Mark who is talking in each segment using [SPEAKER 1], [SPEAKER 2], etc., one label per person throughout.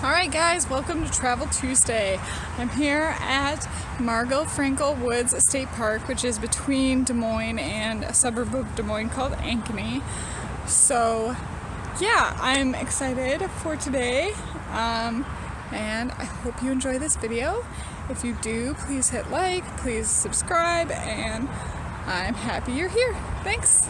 [SPEAKER 1] Alright guys, welcome to Travel Tuesday. I'm here at Margo Frankel Woods State Park, which is between Des Moines and a suburb of Des Moines called Ankeny. So yeah, I'm excited for today and I hope you enjoy this video. If you do, please hit like, please subscribe, and I'm happy you're here. Thanks!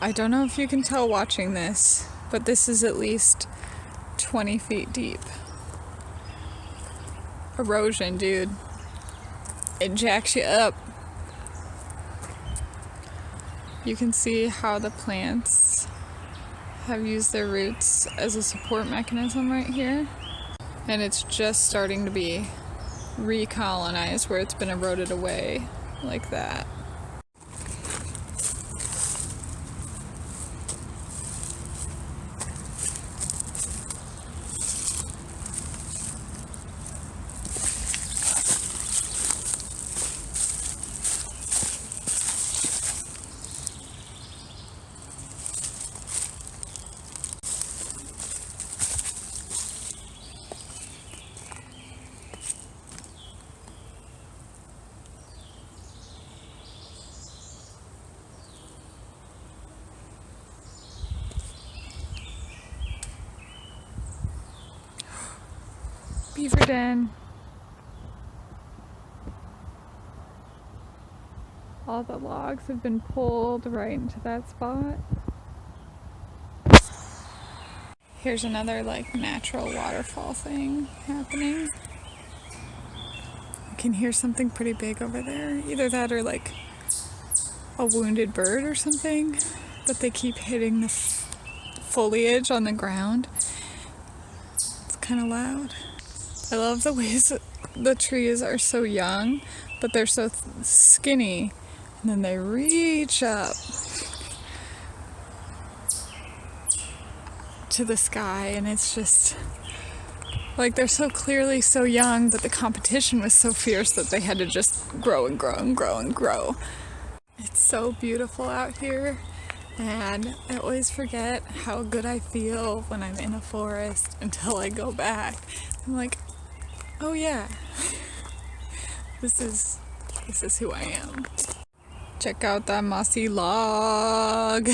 [SPEAKER 1] I don't know if you can tell watching this, but this is at least 20 feet deep. Erosion, dude. It jacks you up. You can see how the plants have used their roots as a support mechanism right here. And it's just starting to be recolonized where it's been eroded away like that. Beaver den. All the logs have been pulled right into that spot. Here's another like natural waterfall thing happening. You can hear something pretty big over there. Either that or like a wounded bird or something. But they keep hitting the foliage on the ground. It's kind of loud. I love the ways that the trees are so young, but they're so skinny, and then they reach up to the sky, and it's just like they're so clearly so young, but the competition was so fierce that they had to just grow and grow and grow and grow. It's so beautiful out here, and I always forget how good I feel when I'm in a forest until I go back. I'm like, oh yeah, this is who I am. Check out that mossy log.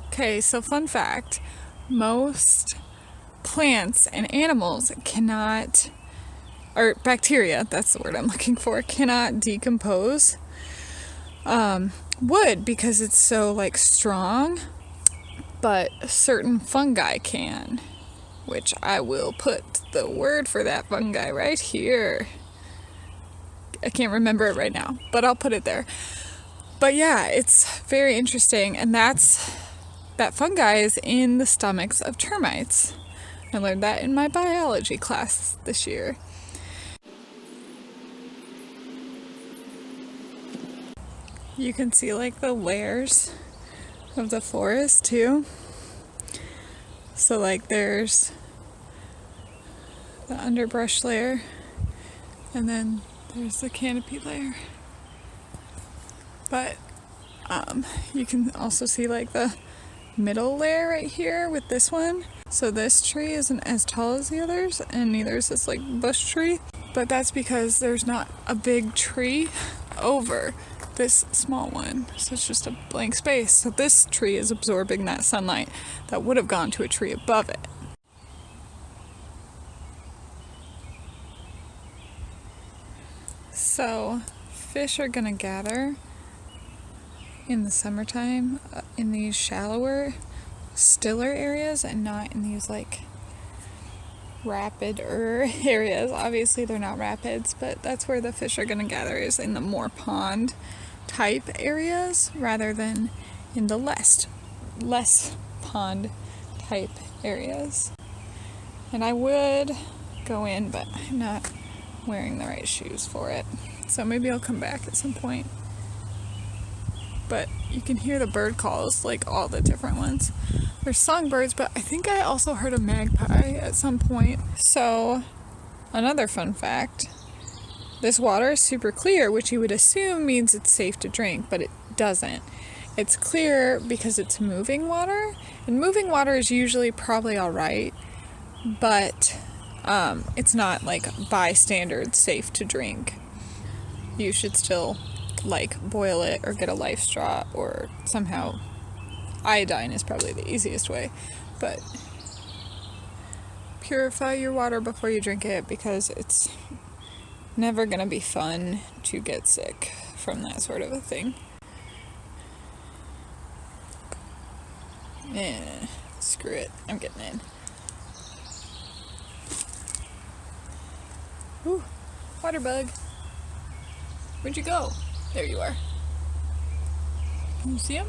[SPEAKER 1] Okay, so fun fact, most plants and animals cannot, or bacteria, that's the word I'm looking for, cannot decompose wood because it's so like strong. But certain fungi can, which I will put the word for that fungi right here. I can't remember it right now, but I'll put it there. But yeah, it's very interesting, and that fungi is in the stomachs of termites. I learned that in my biology class this year. You can see like the layers of the forest too. So like there's the underbrush layer, and then there's the canopy layer. But you can also see like the middle layer right here with this one. So this tree isn't as tall as the others, and neither is this like bush tree, but that's because there's not a big tree over this small one. So it's just a blank space. So this tree is absorbing that sunlight that would have gone to a tree above it. So fish are gonna gather in the summertime in these shallower, stiller areas and not in these like rapider areas. Obviously they're not rapids, but that's where the fish are gonna gather, is in the more pond type areas rather than in the less pond type areas. And I would go in, but I'm not wearing the right shoes for it. So maybe I'll come back at some point. But you can hear the bird calls, like all the different ones. There's songbirds, but I think I also heard a magpie at some point. So, another fun fact, this water is super clear, which you would assume means it's safe to drink, but it doesn't. It's clear because it's moving water, and moving water is usually probably alright, but it's not like by standards safe to drink. You should still like boil it or get a life straw or somehow. Iodine is probably the easiest way, but purify your water before you drink it, because it's never gonna be fun to get sick from that sort of a thing. Screw it, I'm getting in. Ooh, water bug. Where'd you go? There you are. Can you see him?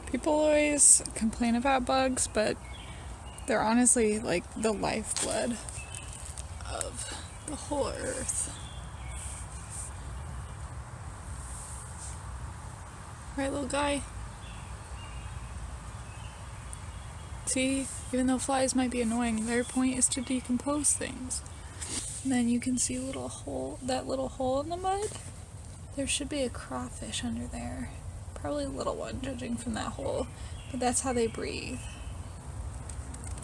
[SPEAKER 1] People always complain about bugs, but they're honestly like the lifeblood of the whole earth. Right, little guy? See, even though flies might be annoying, their point is to decompose things. And then you can see that little hole in the mud. There should be a crawfish under there. Probably a little one, judging from that hole. But that's how they breathe.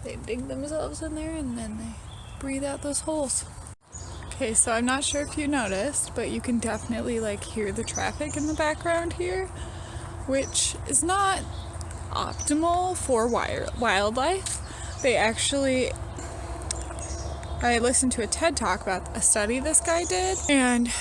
[SPEAKER 1] They dig themselves in there and then they breathe out those holes. Okay, so I'm not sure if you noticed, but you can definitely like hear the traffic in the background here, which is not optimal for wildlife. I listened to a TED Talk about a study this guy did, and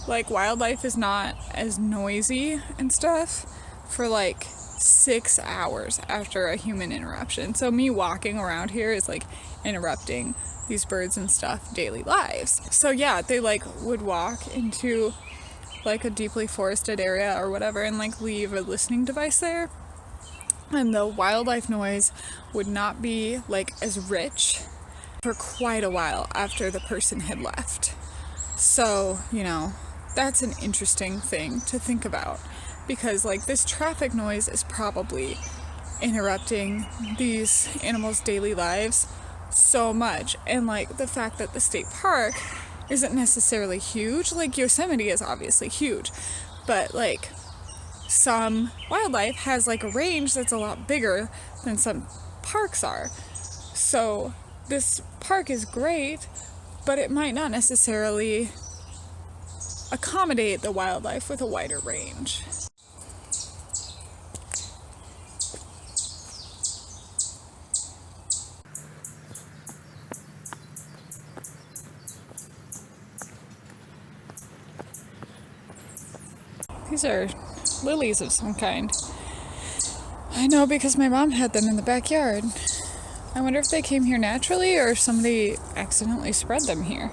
[SPEAKER 1] wildlife is not as noisy and stuff for like 6 hours after a human interruption. So me walking around here is like interrupting these birds and stuff daily lives. So yeah, they like would walk into like a deeply forested area or whatever and like leave a listening device there, and the wildlife noise would not be like as rich for quite a while after the person had left. So, you know, that's an interesting thing to think about, because like this traffic noise is probably interrupting these animals' daily lives so much. And like the fact that the state park isn't necessarily huge, like Yosemite is obviously huge, but like some wildlife has like a range that's a lot bigger than some parks are. So this park is great, but it might not necessarily accommodate the wildlife with a wider range. These are lilies of some kind. I know because my mom had them in the backyard. I wonder if they came here naturally or if somebody accidentally spread them here.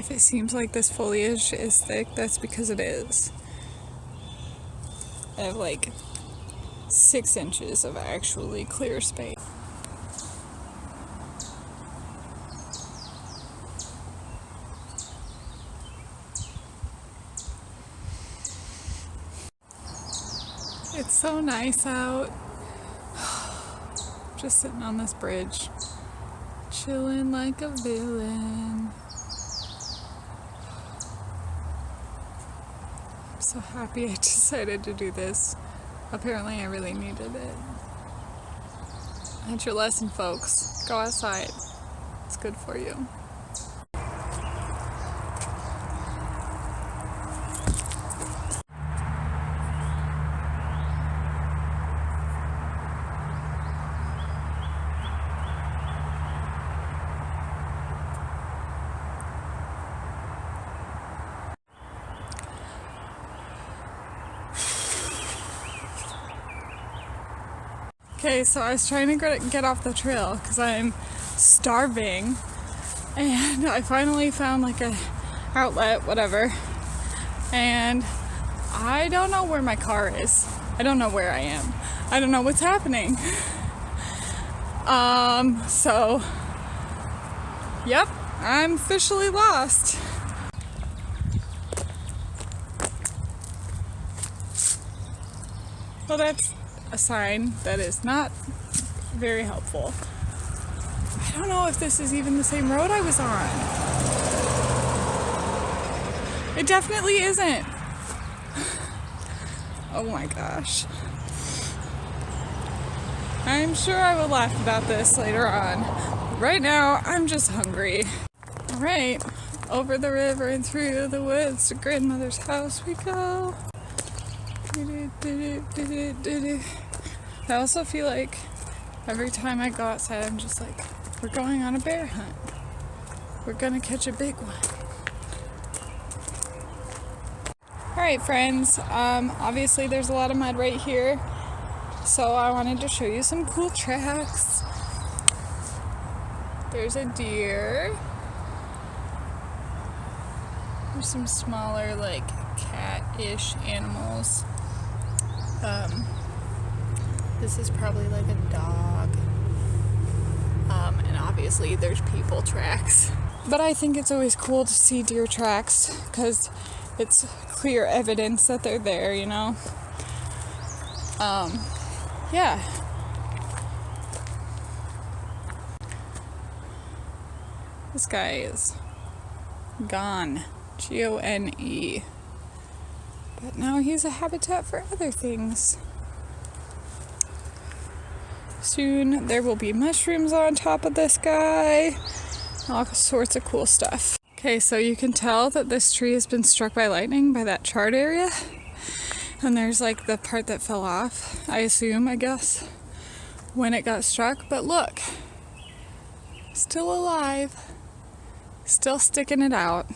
[SPEAKER 1] If it seems like this foliage is thick, that's because it is. I have like 6 inches of actually clear space. It's so nice out. Just sitting on this bridge, chilling like a villain. I'm so happy I decided to do this. Apparently I really needed it. That's your lesson, folks. Go outside. It's good for you. Okay, so I was trying to get off the trail because I'm starving, and I finally found like a outlet, whatever, and I don't know where my car is. I don't know where I am. I don't know what's happening. So, yep, I'm officially lost. Well, that's a sign that is not very helpful. I don't know if this is even the same road I was on. It definitely isn't. Oh my gosh. I'm sure I will laugh about this later on. Right now, I'm just hungry. Alright, over the river and through the woods to grandmother's house we go. I also feel like every time I go outside, I'm just like, we're going on a bear hunt. We're gonna catch a big one. Alright friends, obviously there's a lot of mud right here, so I wanted to show you some cool tracks. There's a deer. There's some smaller like cat-ish animals. This is probably like a dog. And obviously there's people tracks. But I think it's always cool to see deer tracks because it's clear evidence that they're there, you know? Yeah. This guy is gone. Gone. But now he's a habitat for other things. Soon there will be mushrooms on top of this guy. All sorts of cool stuff. Okay, so you can tell that this tree has been struck by lightning by that charred area. And there's like the part that fell off, I guess, when it got struck. But look, still alive, still sticking it out.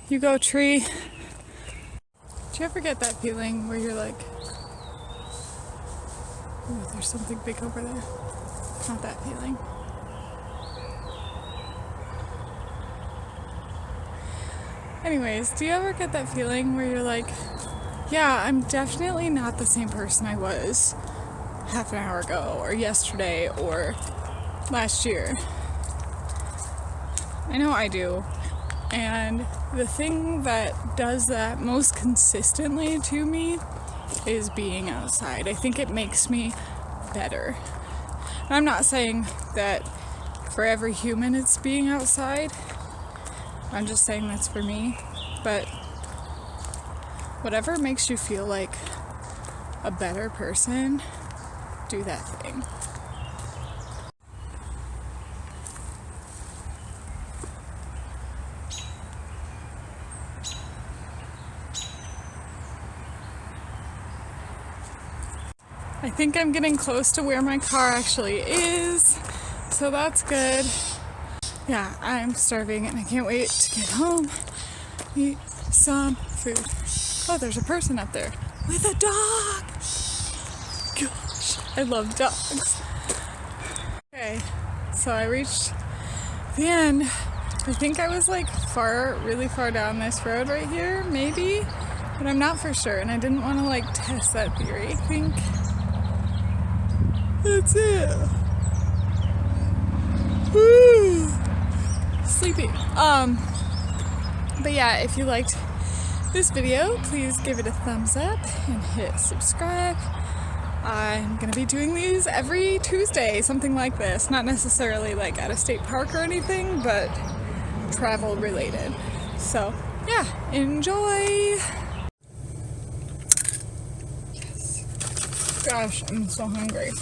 [SPEAKER 1] You go, tree. Do you ever get that feeling where you're like, ooh, there's something big over there? Not that feeling. Anyways, do you ever get that feeling where you're like, yeah, I'm definitely not the same person I was half an hour ago, or yesterday, or last year? I know I do. And the thing that does that most consistently to me is being outside. I think it makes me better. And I'm not saying that for every human it's being outside. I'm just saying that's for me. But whatever makes you feel like a better person, do that thing. I think I'm getting close to where my car actually is, so that's good. Yeah, I'm starving and I can't wait to get home, eat some food. Oh, there's a person up there with a dog. Gosh, I love dogs. Okay, so I reached the end. I think I was like really far down this road right here, maybe, but I'm not for sure, and I didn't want to like test that theory. I think that's it. Woo! Sleepy. But yeah, if you liked this video, please give it a thumbs up and hit subscribe. I'm gonna be doing these every Tuesday, something like this. Not necessarily like at a state park or anything, but travel related. So yeah, enjoy! Yes. Gosh, I'm so hungry.